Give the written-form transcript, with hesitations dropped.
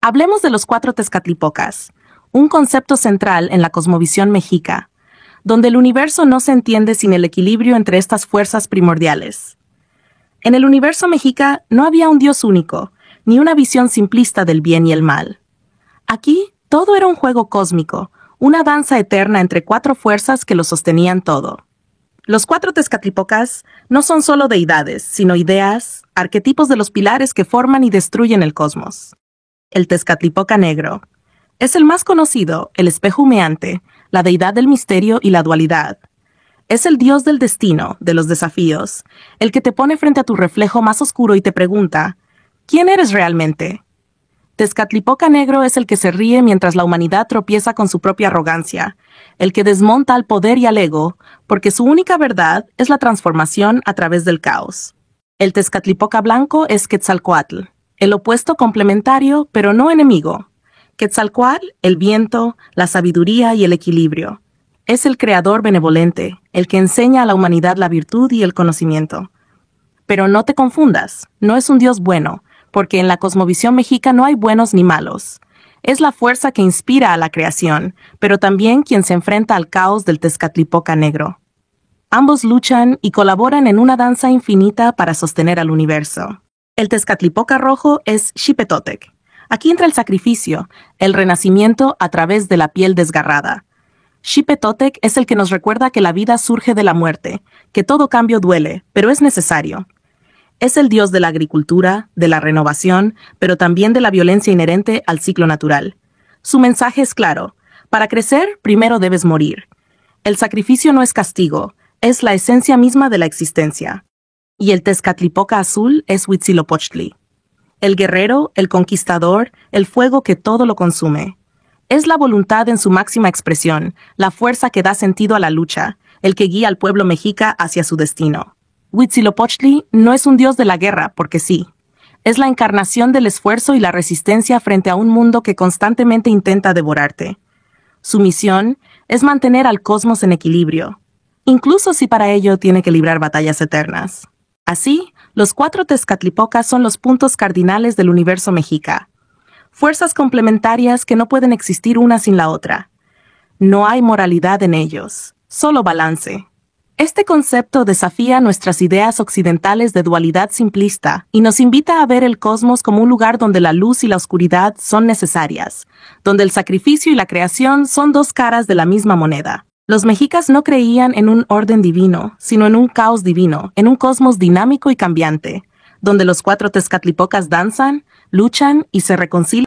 Hablemos de los cuatro Tezcatlipocas, un concepto central en la cosmovisión mexica, donde el universo no se entiende sin el equilibrio entre estas fuerzas primordiales. En el universo mexica no había un Dios único, ni una visión simplista del bien y el mal. Aquí, todo era un juego cósmico, una danza eterna entre cuatro fuerzas que lo sostenían todo. Los cuatro Tezcatlipocas no son solo deidades, sino ideas, arquetipos de los pilares que forman y destruyen el cosmos. El Tezcatlipoca Negro es el más conocido, el espejo humeante, la deidad del misterio y la dualidad. Es el dios del destino, de los desafíos, el que te pone frente a tu reflejo más oscuro y te pregunta, ¿quién eres realmente? Tezcatlipoca Negro es el que se ríe mientras la humanidad tropieza con su propia arrogancia, el que desmonta al poder y al ego, porque su única verdad es la transformación a través del caos. El Tezcatlipoca Blanco es Quetzalcóatl, el opuesto complementario, pero no enemigo. Quetzalcóatl, el viento, la sabiduría y el equilibrio. Es el creador benevolente, el que enseña a la humanidad la virtud y el conocimiento. Pero no te confundas, no es un Dios bueno, porque en la cosmovisión mexica no hay buenos ni malos. Es la fuerza que inspira a la creación, pero también quien se enfrenta al caos del Tezcatlipoca Negro. Ambos luchan y colaboran en una danza infinita para sostener al universo. El Tezcatlipoca Rojo es Xipetotec. Aquí entra el sacrificio, el renacimiento a través de la piel desgarrada. Xipetotec es el que nos recuerda que la vida surge de la muerte, que todo cambio duele, pero es necesario. Es el dios de la agricultura, de la renovación, pero también de la violencia inherente al ciclo natural. Su mensaje es claro: para crecer, primero debes morir. El sacrificio no es castigo, es la esencia misma de la existencia. Y el Tezcatlipoca Azul es Huitzilopochtli. El guerrero, el conquistador, el fuego que todo lo consume. Es la voluntad en su máxima expresión, la fuerza que da sentido a la lucha, el que guía al pueblo mexica hacia su destino. Huitzilopochtli no es un dios de la guerra, porque sí. Es la encarnación del esfuerzo y la resistencia frente a un mundo que constantemente intenta devorarte. Su misión es mantener al cosmos en equilibrio, incluso si para ello tiene que librar batallas eternas. Así, los cuatro Tezcatlipocas son los puntos cardinales del universo mexica. Fuerzas complementarias que no pueden existir una sin la otra. No hay moralidad en ellos, solo balance. Este concepto desafía nuestras ideas occidentales de dualidad simplista y nos invita a ver el cosmos como un lugar donde la luz y la oscuridad son necesarias, donde el sacrificio y la creación son dos caras de la misma moneda. Los mexicas no creían en un orden divino, sino en un caos divino, en un cosmos dinámico y cambiante, donde los cuatro Tezcatlipocas danzan, luchan y se reconcilian.